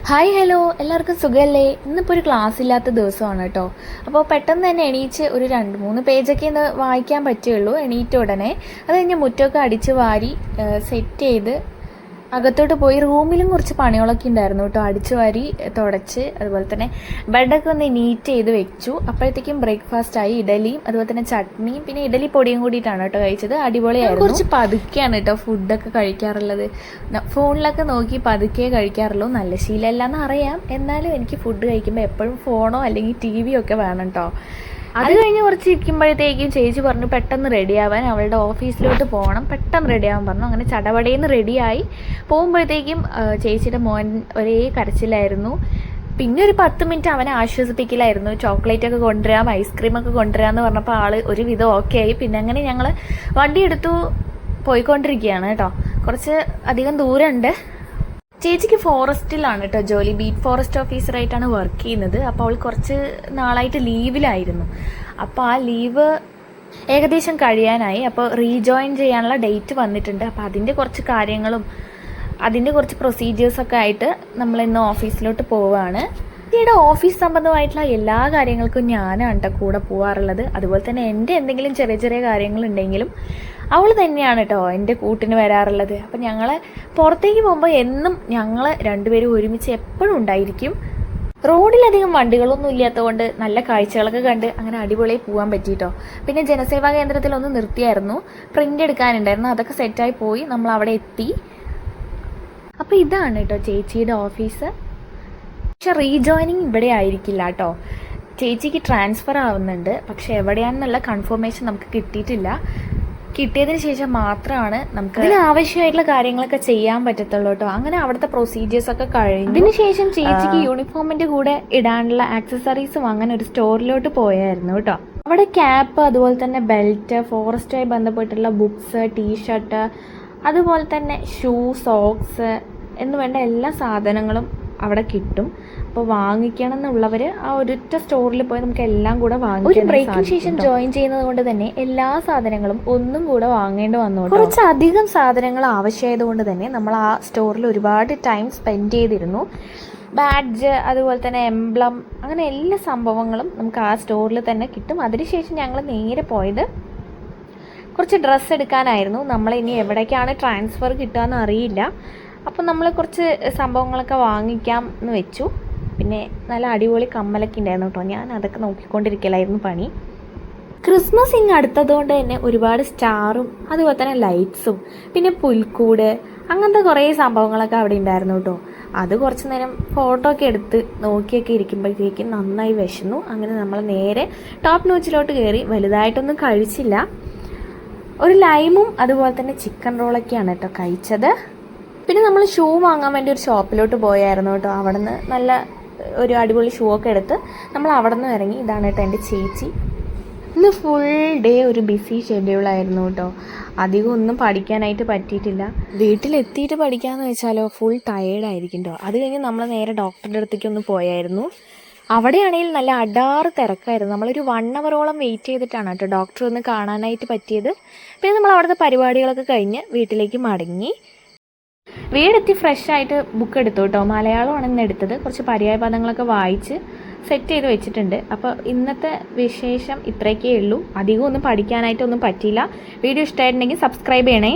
Hi hello എല്ലാവർക്കും സുഖമല്ലേ? ഇന്നിപ്പോൾ ഒരു ക്ലാസ് ഇല്ലാത്ത ദിവസമാണ് കേട്ടോ. അപ്പോൾ പെട്ടെന്ന് തന്നെ എണീച്ച് ഒരു 2-3 പേജൊക്കെ ഇന്ന് വായിക്കാൻ പറ്റുള്ളൂ എണീറ്റ ഉടനെ. അത് കഴിഞ്ഞ് മുറ്റമൊക്കെ അടിച്ച് വാരി സെറ്റ് ചെയ്ത് അകത്തോട്ട് പോയി. റൂമിലും കുറച്ച് പണികളൊക്കെ ഉണ്ടായിരുന്നു കേട്ടോ. അടിച്ചു വാരി തുടച്ച് അതുപോലെ തന്നെ ബെഡൊക്കെ ഒന്ന് നീറ്റ് ചെയ്ത് വെച്ചു. അപ്പോഴത്തേക്കും ബ്രേക്ക്ഫാസ്റ്റായി. ഇഡലിയും അതുപോലെ തന്നെ ചട്നിയും പിന്നെ ഇഡലി പൊടിയും കൂടിയിട്ടാണ് കേട്ടോ കഴിച്ചത്. അടിപൊളിയായിരുന്നു. കുറച്ച് പതുക്കെയാണ് കേട്ടോ ഫുഡൊക്കെ കഴിക്കാറുള്ളത്. ഫോണിലൊക്കെ നോക്കി പതുക്കെ കഴിക്കാറുള്ളൂ. നല്ല ശീലമല്ലെന്ന് അറിയാം, എന്നാലും എനിക്ക് ഫുഡ് കഴിക്കുമ്പോൾ എപ്പോഴും ഫോണോ അല്ലെങ്കിൽ ടി വിയോ ഒക്കെ വേണം കേട്ടോ. അത് കഴിഞ്ഞ് കുറച്ച് ഇരിക്കുമ്പോഴത്തേക്കും ചേച്ചി പറഞ്ഞു പെട്ടെന്ന് റെഡിയാവാൻ, അവളുടെ ഓഫീസിലോട്ട് പോകണം, പെട്ടെന്ന് റെഡിയാവാൻ പറഞ്ഞു. അങ്ങനെ ചടപടേന്ന് റെഡിയായി പോകുമ്പോഴത്തേക്കും ചേച്ചിയുടെ മോൻ ഒരേ കരച്ചിലായിരുന്നു. പിന്നെ ഒരു 10 മിനിറ്റ് അവനെ ആശ്വസിപ്പിക്കലായിരുന്നു. ചോക്ലേറ്റ് ഒക്കെ കൊണ്ടുവരാം, ഐസ്ക്രീമൊക്കെ കൊണ്ടുവരാമെന്ന് പറഞ്ഞപ്പോൾ ആൾ ഒരുവിധം ഓക്കെ ആയി. പിന്നെ അങ്ങനെ ഞങ്ങൾ വണ്ടി എടുത്തു പോയിക്കൊണ്ടിരിക്കുകയാണ് കേട്ടോ. കുറച്ച് അധികം ദൂരമുണ്ട്. ചേച്ചിക്ക് ഫോറസ്റ്റിലാണ് കേട്ടോ ജോലി. ബീറ്റ് ഫോറസ്റ്റ് ഓഫീസറായിട്ടാണ് വർക്ക് ചെയ്യുന്നത്. അപ്പോൾ അവൾ കുറച്ച് നാളായിട്ട് ലീവിലായിരുന്നു. അപ്പോൾ ആ ലീവ് ഏകദേശം കഴിയാനായി. അപ്പോൾ റീജോയിൻ ചെയ്യാനുള്ള ഡേറ്റ് വന്നിട്ടുണ്ട്. അപ്പോൾ അതിൻ്റെ കുറച്ച് കാര്യങ്ങളും അതിൻ്റെ കുറച്ച് പ്രൊസീജിയേഴ്സൊക്കെ ആയിട്ട് നമ്മളിന്ന് ഓഫീസിലോട്ട് പോവുകയാണ്. ചേച്ചിയുടെ ഓഫീസ് സംബന്ധമായിട്ടുള്ള എല്ലാ കാര്യങ്ങൾക്കും ഞാനാണ് കേട്ടോ കൂടെ പോകാറുള്ളത്. അതുപോലെ തന്നെ എൻ്റെ എന്തെങ്കിലും ചെറിയ ചെറിയ കാര്യങ്ങളുണ്ടെങ്കിലും അവൾ തന്നെയാണ് കേട്ടോ എൻ്റെ കൂട്ടിന് വരാറുള്ളത്. അപ്പം ഞങ്ങൾ പുറത്തേക്ക് പോകുമ്പോൾ എന്നും ഞങ്ങൾ രണ്ടുപേരും ഒരുമിച്ച് എപ്പോഴും ഉണ്ടായിരിക്കും. റോഡിലധികം വണ്ടികളൊന്നും ഇല്ലാത്തതുകൊണ്ട് നല്ല കാഴ്ചകളൊക്കെ കണ്ട് അങ്ങനെ അടിപൊളിയായി പോകാൻ പറ്റിയിട്ടോ. പിന്നെ ജനസേവാ കേന്ദ്രത്തിലൊന്ന് നിർത്തിയായിരുന്നു, പ്രിൻ്റ് എടുക്കാനുണ്ടായിരുന്നു. അതൊക്കെ സെറ്റായി പോയി നമ്മൾ അവിടെ എത്തി. അപ്പോൾ ഇതാണ് കേട്ടോ ചേച്ചിയുടെ ഓഫീസ്. പക്ഷെ റീജോയിനിങ് ഇവിടെ ആയിരിക്കില്ല കേട്ടോ. ചേച്ചിക്ക് ട്രാൻസ്ഫർ ആവുന്നുണ്ട്, പക്ഷെ എവിടെയാണെന്നുള്ള കൺഫർമേഷൻ നമുക്ക് കിട്ടിയിട്ടില്ല. കിട്ടിയതിന് ശേഷം മാത്രമാണ് നമുക്ക് ഇതിന് ആവശ്യമായിട്ടുള്ള കാര്യങ്ങളൊക്കെ ചെയ്യാൻ പറ്റത്തുള്ളൂ കേട്ടോ. അങ്ങനെ അവിടുത്തെ പ്രൊസീജിയേഴ്സൊക്കെ കഴിഞ്ഞു. അതിനുശേഷം ചേച്ചിക്ക് യൂണിഫോമിൻ്റെ കൂടെ ഇടാനുള്ള ആക്സസറീസും അങ്ങനെ ഒരു സ്റ്റോറിലോട്ട് പോയായിരുന്നു കേട്ടോ. അവിടെ ക്യാപ്പ്, അതുപോലെ തന്നെ ബെൽറ്റ്, ഫോറസ്റ്റുമായി ബന്ധപ്പെട്ടുള്ള ബുക്സ്, ടീഷർട്ട്, അതുപോലെ തന്നെ ഷൂ, സോക്സ് എന്ന് വേണ്ട എല്ലാ സാധനങ്ങളും അവിടെ കിട്ടും. അപ്പോൾ വാങ്ങിക്കണം എന്നുള്ളവർ ആ ഒരൊറ്റ സ്റ്റോറിൽ പോയി നമുക്ക് എല്ലാം കൂടെ വാങ്ങിക്കാം. ഒരു ബ്രേക്കിന് ശേഷം ജോയിൻ ചെയ്യുന്നത് കൊണ്ട് തന്നെ എല്ലാ സാധനങ്ങളും ഒന്നും കൂടെ വാങ്ങേണ്ടി വന്നു. കുറച്ചധികം സാധനങ്ങൾ ആവശ്യമായതുകൊണ്ട് തന്നെ നമ്മൾ ആ സ്റ്റോറിൽ ഒരുപാട് ടൈം സ്പെൻഡ് ചെയ്തിരുന്നു. ബാഡ്ജ്, അതുപോലെ തന്നെ എംബ്ലം, അങ്ങനെ എല്ലാ സംഭവങ്ങളും നമുക്ക് ആ സ്റ്റോറിൽ തന്നെ കിട്ടും. അതിനുശേഷം ഞങ്ങൾ നേരെ പോയത് കുറച്ച് ഡ്രസ്സ് എടുക്കാനായിരുന്നു. നമ്മളിനി എവിടേക്കാണ് ട്രാൻസ്ഫർ കിട്ടുകയെന്ന് അറിയില്ല. അപ്പം നമ്മൾ കുറച്ച് സംഭവങ്ങളൊക്കെ വാങ്ങിക്കാം എന്ന് വെച്ചു. പിന്നെ നല്ല അടിപൊളി കമ്മലൊക്കെ ഉണ്ടായിരുന്നു കേട്ടോ. ഞാൻ അതൊക്കെ നോക്കിക്കൊണ്ടിരിക്കലായിരുന്നു പണി. ക്രിസ്മസ് ഇങ്ങ് അടുത്തതുകൊണ്ട് തന്നെ ഒരുപാട് സ്റ്റാറും അതുപോലെ തന്നെ ലൈറ്റ്സും പിന്നെ പുൽക്കൂട് അങ്ങനത്തെ കുറേ സംഭവങ്ങളൊക്കെ അവിടെ ഉണ്ടായിരുന്നു കേട്ടോ. അത് കുറച്ച് നേരം ഫോട്ടോ ഒക്കെ എടുത്ത് നോക്കിയൊക്കെ ഇരിക്കുമ്പോഴത്തേക്കും നന്നായി വിശന്നു. അങ്ങനെ നമ്മൾ നേരെ ടോപ്പ് നോച്ചിലോട്ട് കയറി. വലുതായിട്ടൊന്നും കഴിച്ചില്ല. ഒരു ലൈമും അതുപോലെ തന്നെ ചിക്കൻ റോളൊക്കെയാണ് കേട്ടോ കഴിച്ചത്. പിന്നെ നമ്മൾ ഷൂ വാങ്ങാൻ വേണ്ടി ഒരു ഷോപ്പിലോട്ട് പോയായിരുന്നു കേട്ടോ. അവിടെ നിന്ന് നല്ല ഒരു അടിപൊളി ഷൂ ഒക്കെ എടുത്ത് നമ്മൾ അവിടെ നിന്ന് ഇറങ്ങി. ഇതാണ് കേട്ടോ എൻ്റെ ചേച്ചി. ഇന്ന് ഫുൾ ഡേ ഒരു ബിസി ഷെഡ്യൂളായിരുന്നു കേട്ടോ. അധികം ഒന്നും പഠിക്കാനായിട്ട് പറ്റിയിട്ടില്ല. വീട്ടിലെത്തിയിട്ട് പഠിക്കാമെന്ന് വെച്ചാലോ ഫുൾ ടയേർഡായിരിക്കും കേട്ടോ. അത് കഴിഞ്ഞ് നമ്മൾ നേരെ ഡോക്ടറുടെ അടുത്തേക്ക് ഒന്ന് പോയായിരുന്നു. അവിടെയാണെങ്കിൽ നല്ല അടാറ് തിരക്കായിരുന്നു. നമ്മളൊരു 1 അവറോളം വെയിറ്റ് ചെയ്തിട്ടാണ് കേട്ടോ ഡോക്ടർ ഒന്ന് കാണാനായിട്ട് പറ്റിയത്. പിന്നെ നമ്മൾ അവിടുത്തെ പരിപാടികളൊക്കെ കഴിഞ്ഞ് വീട്ടിലേക്ക് മടങ്ങി. വീടെത്തി ഫ്രഷ് ആയിട്ട് ബുക്ക് എടുത്തു കേട്ടോ. മലയാളമാണ് ഇന്ന് എടുത്തത്. കുറച്ച് പര്യായ പദങ്ങളൊക്കെ വായിച്ച് സെറ്റ് ചെയ്ത് വെച്ചിട്ടുണ്ട്. അപ്പോൾ ഇന്നത്തെ വിശേഷം ഇത്രയൊക്കെ ഉള്ളൂ. അധികം ഒന്നും പഠിക്കാനായിട്ടൊന്നും പറ്റിയില്ല. വീഡിയോ ഇഷ്ടമായിട്ടുണ്ടെങ്കിൽ സബ്സ്ക്രൈബ് ചെയ്യണേ.